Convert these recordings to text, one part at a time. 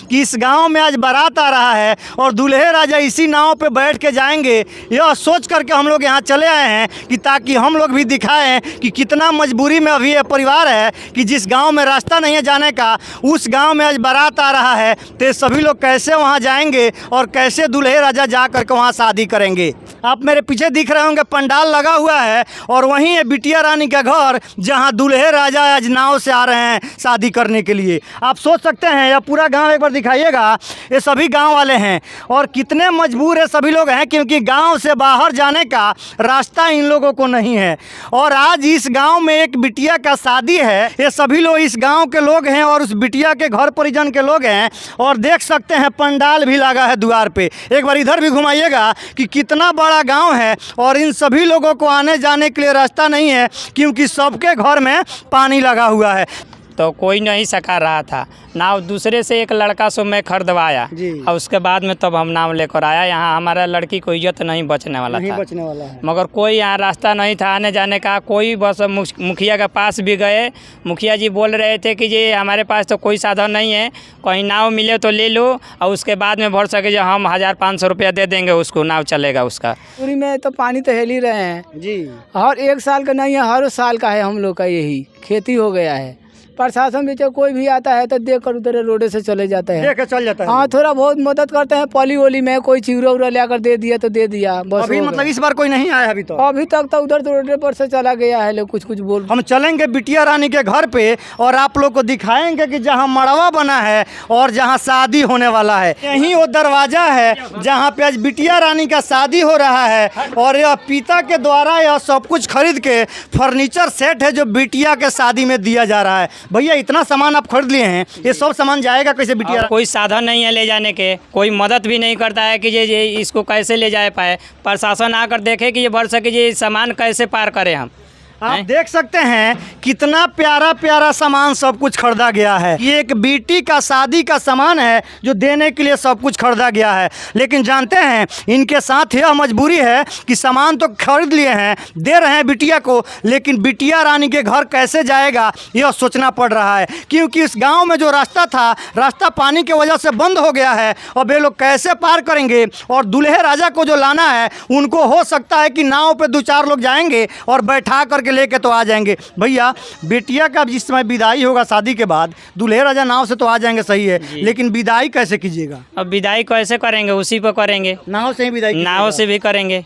कि इस गांव में आज बारात आ रहा है और दूल्हे राजा इसी नाव पे बैठ के जाएंगे। यह सोच करके हम लोग यहाँ चले आए हैं कि ताकि हम लोग भी दिखाएं कि कितना मजबूरी में अभी ये परिवार है कि जिस गांव में रास्ता नहीं है जाने का, उस गांव में आज बारात आ रहा है, तो सभी लोग कैसे वहाँ जाएंगे और कैसे दूल्हे राजा जा करके वहाँ शादी करेंगे। आप मेरे पीछे दिख रहे होंगे पंडाल लगा हुआ है और वहीं है बिटिया रानी का घर, जहाँ दूल्हे राजा आज नाव से आ रहे हैं शादी करने के लिए। आप सोच सकते हैं, यह पूरा गांव एक बार दिखाइएगा, ये सभी गांव वाले हैं और कितने मजबूर है सभी लोग हैं, क्योंकि गांव से बाहर जाने का रास्ता इन लोगों को नहीं है। और आज इस गांव में एक बिटिया का शादी है, ये सभी लोग इस गांव के लोग हैं और उस बिटिया के घर परिजन के लोग हैं। और देख सकते हैं पंडाल भी लगा है द्वार पे। एक बार इधर भी घुमाइएगा कि कितना बड़ा गांव है और इन सभी लोगों को आने जाने के लिए रास्ता नहीं है, क्योंकि सबके घर में पानी लगा हुआ है। तो कोई नहीं सका रहा था नाव, दूसरे से एक लड़का से मैं खरीदवाया और उसके बाद में तब हम नाव लेकर आया यहाँ। हमारा लड़की को इज्जत नहीं बचने वाला था, मगर कोई यहाँ रास्ता नहीं था आने जाने का। कोई बस मुखिया के पास भी गए, मुखिया जी बोल रहे थे कि जी हमारे पास तो कोई साधन नहीं है, कहीं नाव मिले तो ले लो और उसके बाद में भर सके जो हम 1500 रुपया दे देंगे उसको, नाव चलेगा उसका। पूरी में तो पानी तो हिल ही रहे हैं जी, हर एक साल का नहीं है, हर साल का है हम लोग का, यही खेती हो गया है। प्रशासन भी कोई भी आता है तो देख कर उधर रोड से चले जाते हैं, देख के चल जाता है। हाँ, थोड़ा बहुत मदद करते हैं, पली वोली में कोई चिवरा उरा लेकर दे दिया तो दे दिया बस। अभी मतलब इस बार कोई नहीं आया अभी तक तो उधर रोड पर से चला गया है लोग, कुछ बोल। हम चलेंगे बिटिया रानी के घर पे और आप लोग को दिखाएंगे कि जहाँ मड़वा बना है और जहाँ शादी होने वाला है, यहीं वो दरवाजा है जहाँ पे आज बिटिया रानी का शादी हो रहा है। और यह पिता के द्वारा यह सब कुछ खरीद के फर्नीचर सेट है जो बिटिया के शादी में दिया जा रहा है। भैया इतना सामान आप खरीद लिए हैं, ये सब सामान जाएगा कैसे बिटिया? कोई साधन नहीं है ले जाने के, कोई मदद भी नहीं करता है कि ये इसको कैसे ले जा पाए। प्रशासन आकर देखे कि ये भर सके, ये सामान कैसे पार करें हम। आप देख सकते हैं कितना प्यारा प्यारा सामान सब कुछ खरीदा गया है। ये एक बेटी का शादी का सामान है जो देने के लिए सब कुछ खरीदा गया है। लेकिन जानते हैं इनके साथ यह मजबूरी है कि सामान तो खरीद लिए हैं, दे रहे हैं बिटिया को, लेकिन बिटिया रानी के घर कैसे जाएगा यह सोचना पड़ रहा है, क्योंकि इस गांव में जो रास्ता था, रास्ता पानी की वजह से बंद हो गया है। और वे लोग कैसे पार करेंगे? और दूल्हे राजा को जो लाना है उनको हो सकता है कि नाव पे 2-4 लोग जाएंगे और बैठा कर के लेके तो आ जाएंगे। भैया बेटिया का जिस समय विदाई होगा शादी के बाद, दूल्हे राजा नाव से तो आ जाएंगे, सही है, लेकिन विदाई कैसे कीजिएगा? अब विदाई कैसे करेंगे? उसी पर करेंगे, नाव से ही विदाई? नाव से भी करेंगे।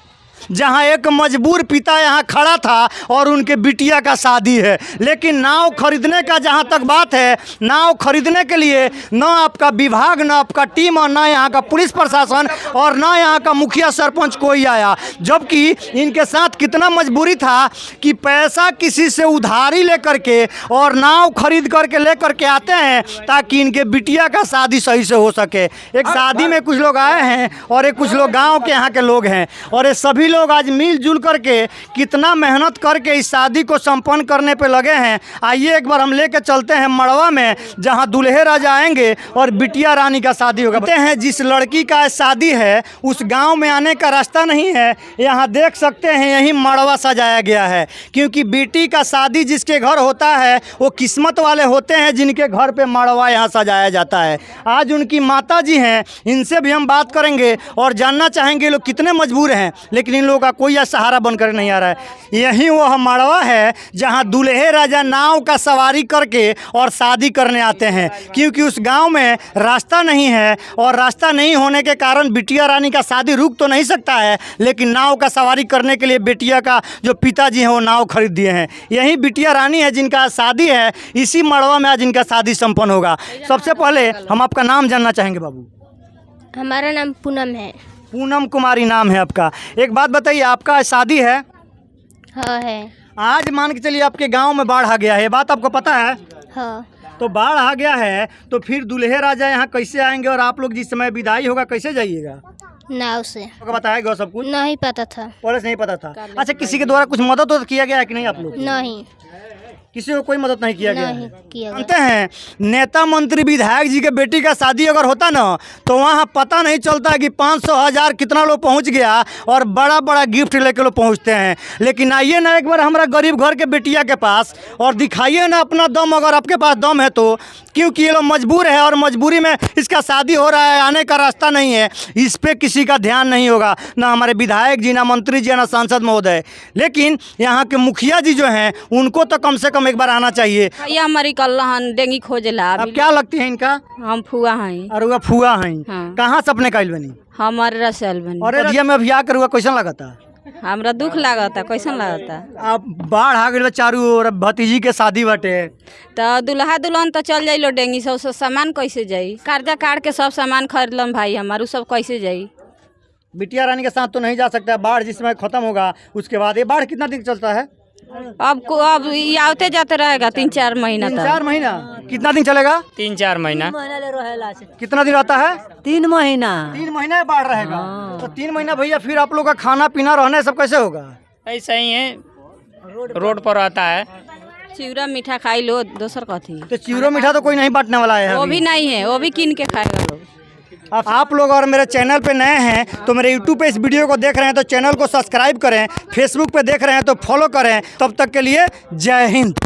जहां एक मजबूर पिता यहां खड़ा था और उनके बिटिया का शादी है, लेकिन नाव खरीदने का जहां तक बात है, नाव खरीदने के लिए न आपका विभाग, न आपका टीम और न यहाँ का पुलिस प्रशासन और न यहाँ का मुखिया सरपंच कोई आया। जबकि इनके साथ कितना मजबूरी था कि पैसा किसी से उधारी लेकर के और नाव खरीद करके लेकर के आते हैं ताकि इनके बिटिया का शादी सही से हो सके। एक शादी में कुछ लोग आए हैं और एक कुछ लोग गाँव के यहाँ के लोग हैं, और ये सभी लोग आज मिलजुल करके कितना मेहनत करके इस शादी को संपन्न करने पे लगे हैं। आइए एक बार हम लेके चलते हैं मड़वा में, जहां दूल्हे राजा आएंगे और बिटिया रानी का शादी होगा। कहते हैं जिस लड़की का शादी है उस गांव में आने का रास्ता नहीं है। यहां देख सकते हैं यही मड़वा सजाया गया है, क्योंकि बेटी का शादी जिसके घर होता है वो किस्मत वाले होते हैं जिनके घर पे मड़वा यहाँ सजाया जाता है। आज उनकी माता जी हैं, इनसे भी हम बात करेंगे और जानना चाहेंगे लोग कितने मजबूर हैं, लेकिन इन लोगों का कोई सहारा बनकर नहीं आ रहा है। यही वो मड़वा है जहां दूल्हे राजा नाव का सवारी करके और शादी करने आते हैं, क्योंकि उस गांव में रास्ता नहीं है और रास्ता नहीं होने के कारण बिटिया रानी का शादी रुक तो नहीं सकता है, लेकिन नाव का सवारी करने के लिए बेटिया का जो पिताजी हैं वो नाव खरीद दिए हैं। यही बिटिया रानी है जिनका शादी है, इसी मड़वा में आज इनका शादी संपन्न होगा। सबसे पहले हम आपका नाम जानना चाहेंगे बाबू। हमारा नाम पूनम है। पूनम कुमारी नाम है आपका। एक बात बताइए, आपका शादी है? हाँ है। आज मान के चलिए आपके गांव में बाढ़ आ गया है, ये बात आपको पता है? हाँ। तो बाढ़ आ गया है तो फिर दूल्हे राजा यहाँ कैसे आएंगे और आप लोग जिस समय विदाई होगा कैसे जाइएगा? नाव से। आपको बताया गया सब कुछ? नहीं पता था। पहले से नहीं पता था? अच्छा, किसी के द्वारा कुछ मदद तो किया गया है कि नहीं आप लोग? नहीं। किसी को कोई मदद नहीं किया गया नहीं है। किया गया। जानते हैं, नेता मंत्री विधायक जी के बेटी का शादी अगर होता ना तो वहाँ पता नहीं चलता कि 500,000 कितना लोग पहुँच गया और बड़ा बड़ा गिफ्ट लेके लोग पहुँचते हैं। लेकिन आइए ना एक बार हमारा गरीब घर के बेटिया के पास और दिखाइए ना अपना दम, अगर आपके पास दम है तो, क्योंकि ये लोग मजबूर है और मजबूरी में इसका शादी हो रहा है, आने का रास्ता नहीं है। इस पे किसी का ध्यान नहीं होगा, ना हमारे विधायक जी, ना मंत्री जी, ना सांसद महोदय। लेकिन यहाँ के मुखिया जी जो हैं उनको तो कम से कम एक बार आना चाहिए। भैया हमारी कल हन डेंगी खोजला अब क्या लगती है इनका? हम फुआ हैं। और वो फुआ हैं। हाँ। कहाँ से अपने कैल बनी? हमारे रसल बनी। और दिया में अभी आकर हुआ कैसा लगा था? हमरा दुख लागता, कैसन लागता? अब बाढ़ आ गई चारू ओर, भतीजी के शादी बाटे। तो दुल्हा दुल्हन तो चल जाइलो डेंगी से, उससे सामान कैसे जाई? कर्जा काट के सब सामान खरीदलम भाई हमार, उ सब कैसे जाई? बिटिया रानी के साथ तो नहीं जा सकता। बाढ़ जिस समय खत्म होगा उसके बाद, ये बाढ़ कितना दिन चलता है? अब ये आवते जाते रहेगा 3-4 महीना 3-4 महीना। कितना दिन चलेगा? 3-4 महीना। कितना दिन रहता है? 3 महीना। 3 महीना बाढ़ रहेगा। तो 3 महीना भैया फिर आप लोग का खाना पीना रहना सब कैसे होगा? ऐसा ही है, रोड पर आता है। चिवड़ा मीठा खाई लो, दोसर कथी? तो चिवरो मीठा तो कोई नहीं बांटने वाला है वो अभी। भी नहीं है, वो भी किन के खाएगा लोग। आप लोग और मेरे चैनल पे नए हैं तो मेरे यूट्यूब पे इस वीडियो को देख रहे हैं तो चैनल को सब्सक्राइब करें, फेसबुक पे देख रहे हैं तो फॉलो करें। तब तक के लिए जय हिंद।